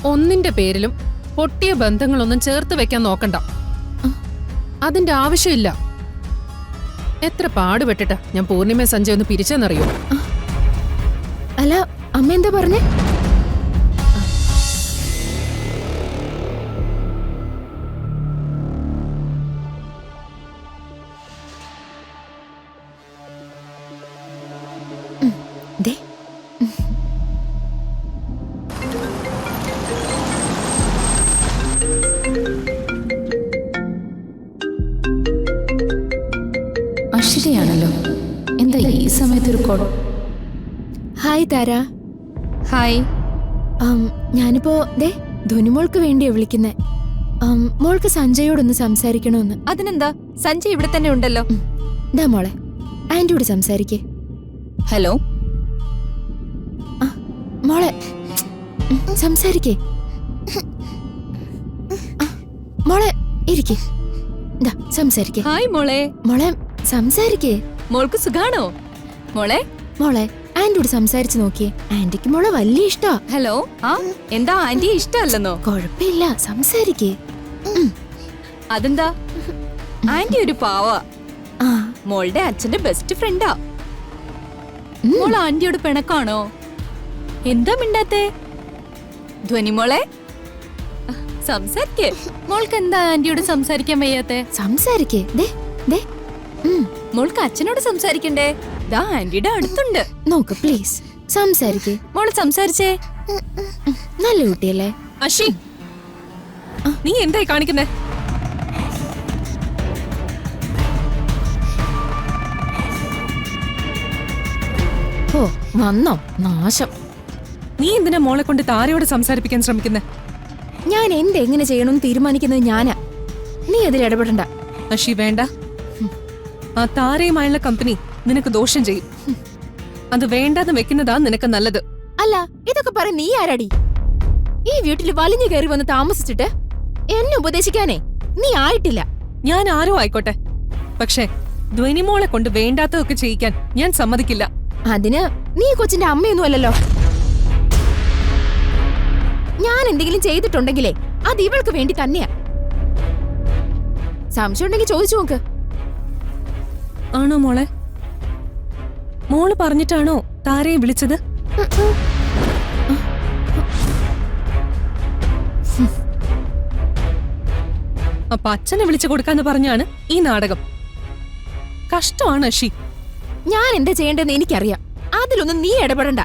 ഒന്നിന്റെ പേരിലും പൊട്ടിയ ബന്ധങ്ങളൊന്നും ചേർത്ത് വെക്കാൻ നോക്കണ്ട. അതിന്റെ ആവശ്യമില്ല. എത്ര പാടുപെട്ടിട്ടാ ഞാൻ പൂർണിമ സഞ്ജയ് ഒന്ന് പിരിച്ചെന്നറിയോ? അല്ല, അമ്മ എന്താ പറഞ്ഞേ? ദേ അശ്വതിയാണല്ലോ. എന്താ ഈ സമയത്തൊരു കോൾ? ഹായ് താര. ഹായ്. ഞാനിപ്പോ ദേ ധുനിമോൾക്ക് വേണ്ടിയാ വിളിക്കുന്നേ. മോൾക്ക് സഞ്ജയോടൊന്ന് സംസാരിക്കണമെന്ന്. അതിനെന്താ, സഞ്ജയ് ഇവിടെ തന്നെ ഉണ്ടല്ലോ. ദാ മോളെ, ആന്റിയോട് സംസാരിക്കേ. ഹലോ മോളെ സംസാരിക്കേ. മോളെ ഇരിക്കേ. ദാ സംസാരിക്കേ. ഹായ് മോളെ. മോളെ സംസാരിക്കേ. മോൾക്ക് സുഖാണോ മോളെ? മോളെ ആന്റിയോട് സംസാരിച്ചു നോക്കിയേ. ആന്റിക്ക് മോളെ വലിയ ഇഷ്ടാ. ഹലോ. ആ എന്താ, ആന്റിയെ ഇഷ്ടമല്ലെന്നോ? കൊഴപ്പില്ല, സംസാരിക്കേ. അതെന്താ, ആന്റി ഒരു പാവാ. ആ മോളുടെ അച്ഛന്റെ ബെസ്റ്റ് ഫ്രണ്ടാ. മോൾ ആന്റിയോട് പിണക്കാണോ? എന്താ മിണ്ടാത്തെ? ധ്വനി മോളെ സംസാരിക്കേ. മോൾക്ക് എന്താ ആന്റിയോട് സംസാരിക്കാൻ വയ്യാത്തെ? സംസാരിക്കേ. ദേ ദേ മോൾക്ക് അച്ഛനോട് സംസാരിക്കണ്ടേ? ദാ ആന്റിയുടെ അടുത്തുണ്ട്. നോക്ക് പ്ലീസ്, സംസാരിക്കേ. മോള് സംസാരിച്ചേ. നല്ല കുട്ടിയല്ലേ? അഷി, നീ എന്തായി കാണിക്കുന്നേ? ഓ വന്നോ നാശം. നീ എന്തിനാ മോളെ കൊണ്ട് താരയോട് സംസാരിപ്പിക്കാൻ ശ്രമിക്കുന്നേ? ഞാൻ എന്തെങ്ങനെ ചെയ്യണമെന്ന് തീരുമാനിക്കുന്നത് ഞാനാ. നീ അതിൽ ഇടപെടണ്ട. അഷി വേണ്ട. ആ താരയുമായുള്ള കമ്പനി നിനക്ക് ദോഷം ചെയ്യും. അത് വേണ്ടെന്ന് വെക്കുന്നതാ നിനക്ക് നല്ലത്. അല്ല, ഇതൊക്കെ പറ നീ ആരാടി? ഈ വീട്ടിൽ വലിഞ്ഞു കയറി വന്ന് താമസിച്ചിട്ട് എന്നെ ഉപദേശിക്കാനേ നീ ആയിട്ടില്ല. ഞാൻ ആരോ ആയിക്കോട്ടെ, പക്ഷേ ധ്വനിമോളെ കൊണ്ട് വേണ്ടാത്തതൊക്കെ ചെയ്യിക്കാൻ ഞാൻ സമ്മതിക്കില്ല. അതിന് നീ കൊച്ചിന്റെ അമ്മയൊന്നും അല്ലല്ലോ. ഞാൻ എന്തെങ്കിലും ചെയ്തിട്ടുണ്ടെങ്കിലേ അത് ഇവൾക്ക് വേണ്ടി തന്നെയാ. സംശയം ഉണ്ടെങ്കിൽ ചോദിച്ചു നോക്ക്. ആണോ മോളെ? മോള് പറഞ്ഞിട്ടാണോ താരയെ വിളിച്ചത്? അപ്പൊ അച്ഛനെ വിളിച്ചു കൊടുക്കാന്ന് പറഞ്ഞാണ് ഈ നാടകം. കഷ്ടമാണ് അഷി. ഞാൻ എന്താ ചെയ്യേണ്ടതെന്ന് എനിക്കറിയാം. അതിലൊന്നും നീ ഇടപെടണ്ട.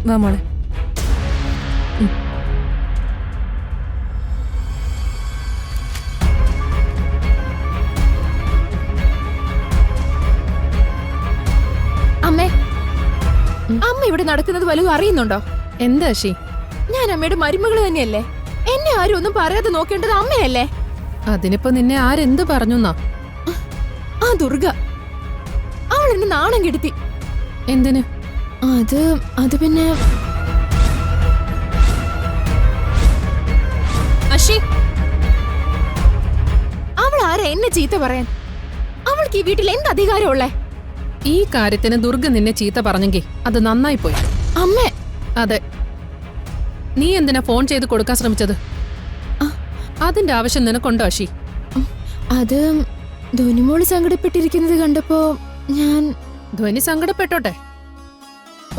വാ മോളെ. അമ്മേ, അമ്മ ഇവിടെ നടക്കുന്നത് വല്ലതും അറിയുന്നുണ്ടോ? എന്താ അഷി? ഞാൻ അമ്മയുടെ മരുമകള് തന്നെയല്ലേ. എന്നെ ആരും ഒന്നും പറയാതെ നോക്കേണ്ടത് അമ്മയല്ലേ. അതിനിപ്പോ നിന്നെ ആരെന്ത് പറഞ്ഞുന്നാ? ആ ദുർഗ, അവൾ എന്നെ നാണം കെടുത്തി. എന്തിന്? അത് പിന്നെ അഷി, അവൾ ആരാ എന്നെ ചീത്ത പറയാൻ? അവൾക്ക് ഈ വീട്ടിൽ എന്ത് അധികാരമുള്ളേ? ഈ കാര്യത്തിന് ദുർഗ നിന്നെ ചീത്ത പറഞ്ഞെങ്കിൽ അത് നന്നായി പോയി. അമ്മേ. അതെ, നീ എന്തിനാ ഫോൺ ചെയ്ത് കൊടുക്കാൻ ശ്രമിച്ചത്? അതിന്റെ ആവശ്യം നിനക്കുണ്ടോ അഷി? അത് ധോനിമോള് സങ്കടപ്പെട്ടിരിക്കുന്നത് കണ്ടപ്പോ ഞാൻ. ധ്വനി സങ്കടപ്പെട്ടോട്ടെ.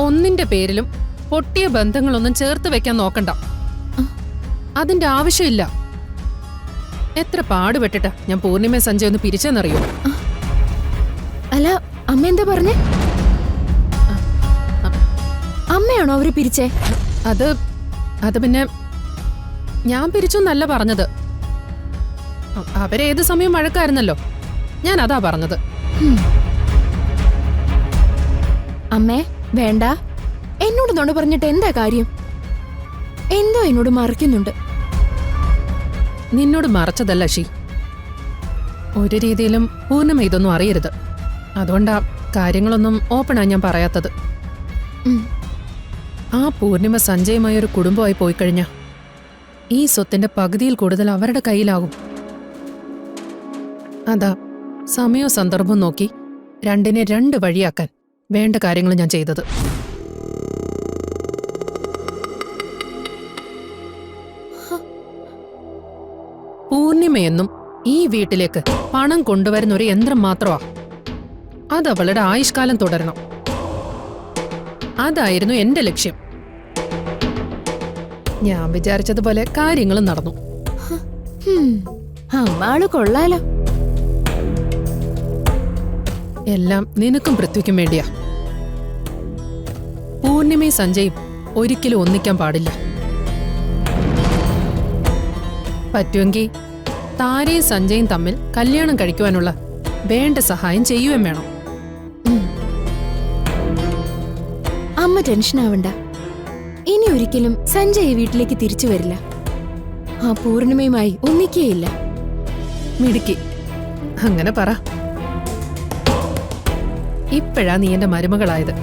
ഒന്നിന്റെ പേരിലും പൊട്ടിയ ബന്ധങ്ങളൊന്നും ചേർത്ത് വെക്കാൻ നോക്കണ്ട. അതിന്റെ ആവശ്യമില്ല. എത്ര പാടുപെട്ടിട്ടാ ഞാൻ പൂർണിമ സഞ്ജയ് ഒന്ന് പിരിച്ചെന്നറിയോ? അല്ല, അമ്മ എന്താ പറഞ്ഞേ? അമ്മയാണോ അവര് പിരിച്ചേ? അത് പിന്നെ ഞാൻ പിരിച്ചൊന്നല്ല പറഞ്ഞത്. അവരേത് സമയം വഴക്കായിരുന്നല്ലോ. ഞാൻ അതാ പറഞ്ഞത്. അമ്മേ വേണ്ട. എന്നോട് നുണ പറഞ്ഞിട്ട് എന്താ കാര്യം? എന്തോ എന്നോട് മറക്കുന്നുണ്ട്. നിന്നോട് മറച്ചതല്ല ഷീ. ഒരു രീതിയിലും പൂർണ്ണിമ ഇതൊന്നും അറിയരുത്. അതുകൊണ്ടാ കാര്യങ്ങളൊന്നും ഓപ്പണാ ഞാൻ പറയാത്തത്. ആ പൂർണിമ സഞ്ജയുമായി ഒരു കുടുംബമായി പോയിക്കഴിഞ്ഞാ ഈ സ്വത്തിന്റെ പകുതിയിൽ കൂടുതൽ അവരുടെ കയ്യിലാകും. അതാ സമയവും സന്ദർഭവും നോക്കി രണ്ടിനെ രണ്ട് വഴിയാക്കാൻ വേണ്ട കാര്യങ്ങൾ ഞാൻ ചെയ്തത്. പൂർണിമയെന്നും ഈ വീട്ടിലേക്ക് പണം കൊണ്ടുവരുന്ന ഒരു യന്ത്രം മാത്രമാ. അതവളുടെ ആയുഷ്കാലം തുടരണം. അതായിരുന്നു എന്റെ ലക്ഷ്യം. ഞാൻ വിചാരിച്ചതുപോലെ കാര്യങ്ങളും നടന്നു. അമ്മാള് കൊള്ളാലോ. എല്ലാം നിനക്കും പൃഥ്വിക്കും വേണ്ടിയാ. പൂർണിമയും സഞ്ജയും ഒരിക്കലും ഒന്നിക്കാൻ പാടില്ല. പറ്റുമെങ്കിൽ താരയും സഞ്ജയും തമ്മിൽ കല്യാണം കഴിക്കുവാനുള്ള വേണ്ട സഹായം ചെയ്യുകയും വേണം. അമ്മ ടെൻഷൻ ആവണ്ട. ഇനി ഒരിക്കലും സഞ്ജയ് ഈ വീട്ടിലേക്ക് തിരിച്ചു വരില്ല. ആ പൂർണിമയുമായി ഒന്നിക്കേയില്ല. മിടുക്കി, അങ്ങനെ പറ. ഇപ്പോഴാ നീ എന്റെ മരുമകളായത്.